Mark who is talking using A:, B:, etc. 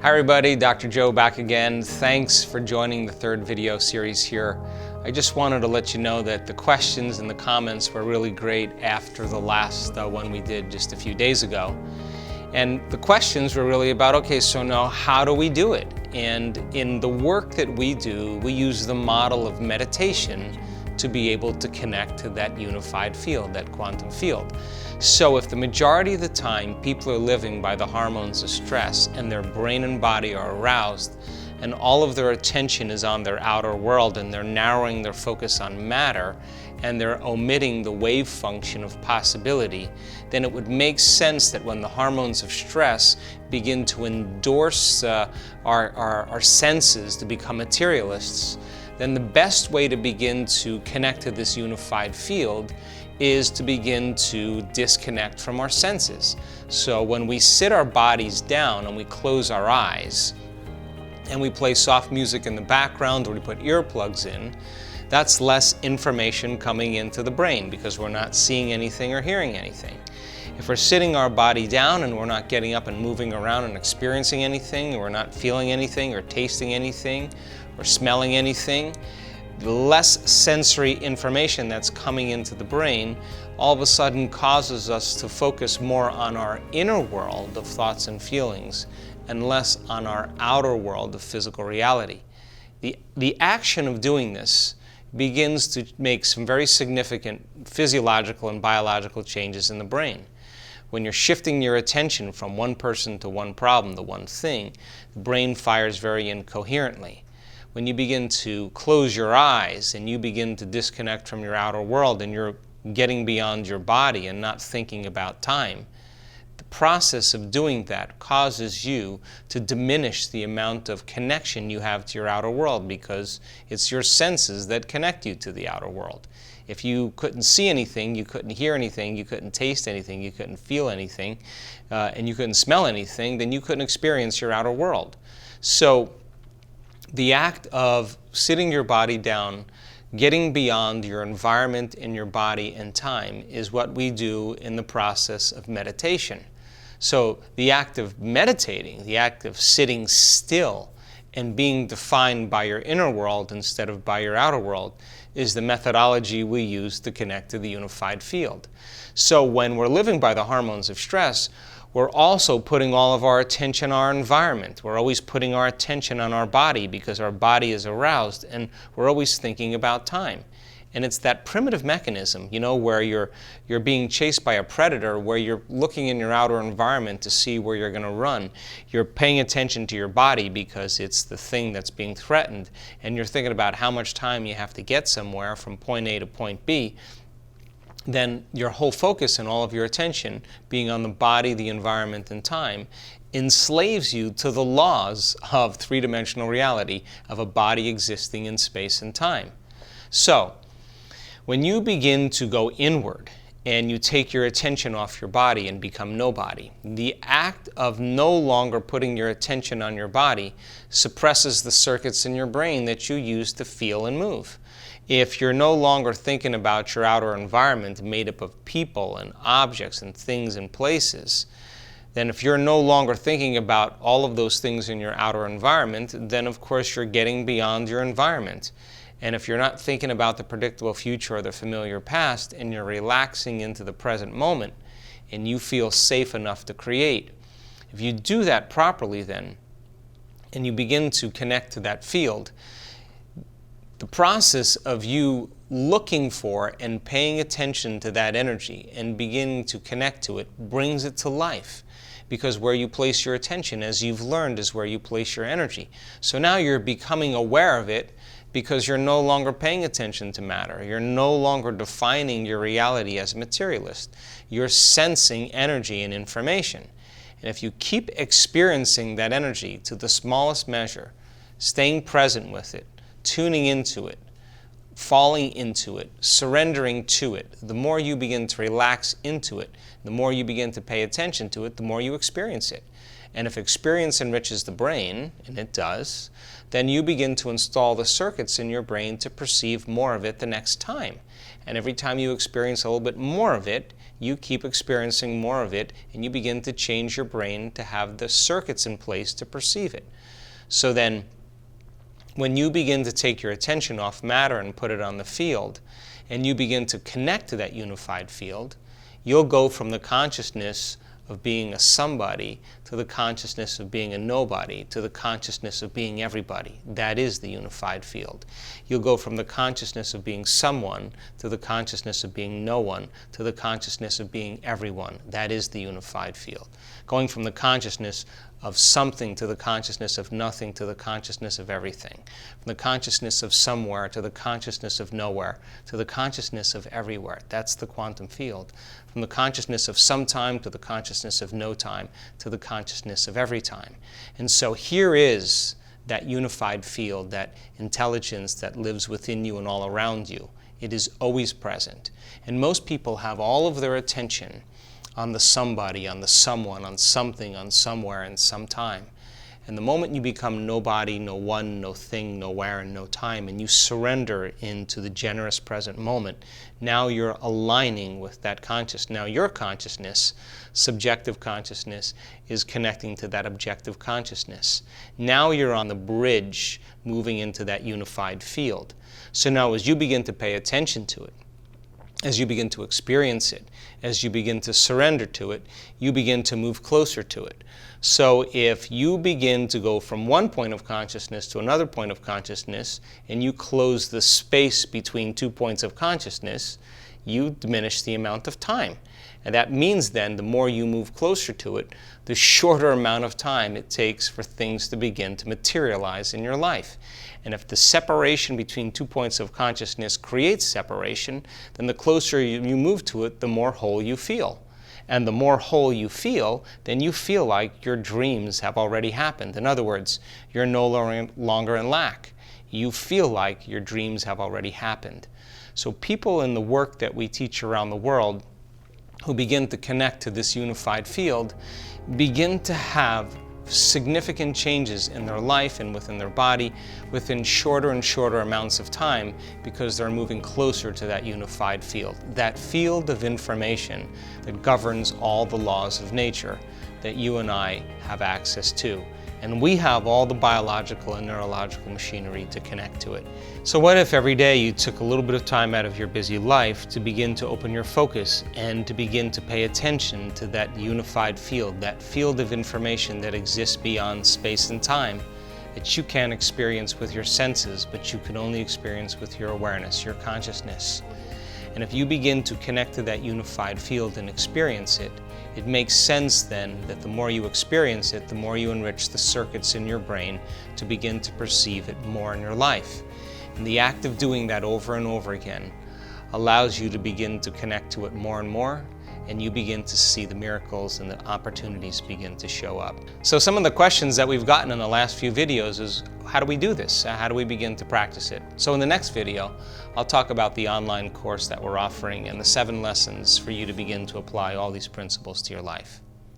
A: Hi everybody, Dr. Joe back again. Thanks for joining the third video series here. I just wanted to let you know that the questions and the comments were really great after the last one we did just a few days ago. And the questions were really about, okay, so now how do we do it? And in the work that we do, we use the model of meditation to be able to connect to that unified field, that quantum field. So if the majority of the time people are living by the hormones of stress and their brain and body are aroused and all of their attention is on their outer world and they're narrowing their focus on matter and they're omitting the wave function of possibility, then it would make sense that when the hormones of stress begin to endorse our senses to become materialists, then the best way to begin to connect to this unified field is to begin to disconnect from our senses. So when we sit our bodies down and we close our eyes and we play soft music in the background or we put earplugs in, that's less information coming into the brain because we're not seeing anything or hearing anything. If we're sitting our body down and we're not getting up and moving around and experiencing anything, or we're not feeling anything or tasting anything or smelling anything, the less sensory information that's coming into the brain all of a sudden causes us to focus more on our inner world of thoughts and feelings and less on our outer world of physical reality. The action of doing this begins to make some very significant physiological and biological changes in the brain. When you're shifting your attention from one person to one problem, to one thing, the brain fires very incoherently. When you begin to close your eyes and you begin to disconnect from your outer world and you're getting beyond your body and not thinking about time, the process of doing that causes you to diminish the amount of connection you have to your outer world because it's your senses that connect you to the outer world. If you couldn't see anything, you couldn't hear anything, you couldn't taste anything, you couldn't feel anything, and you couldn't smell anything, then you couldn't experience your outer world. So the act of sitting your body down, getting beyond your environment and your body and time is what we do in the process of meditation. So the act of meditating, the act of sitting still and being defined by your inner world instead of by your outer world is the methodology we use to connect to the unified field. So when we're living by the hormones of stress, we're also putting all of our attention on our environment. We're always putting our attention on our body because our body is aroused and we're always thinking about time. And it's that primitive mechanism, where you're being chased by a predator, where you're looking in your outer environment to see where you're going to run. You're paying attention to your body because it's the thing that's being threatened, and you're thinking about how much time you have to get somewhere from point A to point B. Then your whole focus and all of your attention being on the body, the environment, and time enslaves you to the laws of three-dimensional reality of a body existing in space and time. So, when you begin to go inward and you take your attention off your body and become nobody, the act of no longer putting your attention on your body suppresses the circuits in your brain that you use to feel and move. If you're no longer thinking about your outer environment made up of people and objects and things and places, then if you're no longer thinking about all of those things in your outer environment, then of course you're getting beyond your environment. And if you're not thinking about the predictable future or the familiar past and you're relaxing into the present moment and you feel safe enough to create, if you do that properly then and you begin to connect to that field, the process of you looking for and paying attention to that energy and beginning to connect to it brings it to life. Because where you place your attention, as you've learned, is where you place your energy. So now you're becoming aware of it because you're no longer paying attention to matter. You're no longer defining your reality as a materialist. You're sensing energy and information. And if you keep experiencing that energy to the smallest measure, staying present with it, tuning into it, falling into it, surrendering to it, the more you begin to relax into it, the more you begin to pay attention to it, the more you experience it. And if experience enriches the brain, and it does, then you begin to install the circuits in your brain to perceive more of it the next time. And every time you experience a little bit more of it, you keep experiencing more of it, and you begin to change your brain to have the circuits in place to perceive it. So then, when you begin to take your attention off matter and put it on the field, and you begin to connect to that unified field, you'll go from the consciousness of being a somebody to the consciousness of being a nobody to the consciousness of being everybody. That is the unified field. You'll go from the consciousness of being someone to the consciousness of being no one to the consciousness of being everyone. That is the unified field. Going from the consciousness of something to the consciousness of nothing to the consciousness of everything. From the consciousness of somewhere to the consciousness of nowhere to the consciousness of everywhere. That's the quantum field. From the consciousness of some time to the consciousness of no time to the consciousness of every time. And so here is that unified field, that intelligence that lives within you and all around you. It is always present. And most people have all of their attention on the somebody, on the someone, on something, on somewhere, and sometime. And the moment you become nobody, no one, no thing, nowhere, and no time, and you surrender into the generous present moment, now you're aligning with that consciousness. Now your consciousness, subjective consciousness, is connecting to that objective consciousness. Now you're on the bridge moving into that unified field. So now as you begin to pay attention to it, as you begin to experience it, as you begin to surrender to it, you begin to move closer to it. So if you begin to go from one point of consciousness to another point of consciousness, and you close the space between 2 points of consciousness, you diminish the amount of time. And that means then the more you move closer to it, the shorter amount of time it takes for things to begin to materialize in your life. And if the separation between 2 points of consciousness creates separation, then the closer you move to it, the more whole you feel. And the more whole you feel, then you feel like your dreams have already happened. In other words, you're no longer in lack. You feel like your dreams have already happened. So people in the work that we teach around the world who begin to connect to this unified field begin to have significant changes in their life and within their body within shorter and shorter amounts of time because they're moving closer to that unified field. That field of information that governs all the laws of nature that you and I have access to. And we have all the biological and neurological machinery to connect to it. So what if every day you took a little bit of time out of your busy life to begin to open your focus and to begin to pay attention to that unified field, that field of information that exists beyond space and time, that you can't experience with your senses, but you can only experience with your awareness, your consciousness. And if you begin to connect to that unified field and experience it, it makes sense then that the more you experience it, the more you enrich the circuits in your brain to begin to perceive it more in your life. And the act of doing that over and over again allows you to begin to connect to it more and more, and you begin to see the miracles and the opportunities begin to show up. So some of the questions that we've gotten in the last few videos is, how do we do this? How do we begin to practice it? So in the next video, I'll talk about the online course that we're offering and the 7 lessons for you to begin to apply all these principles to your life.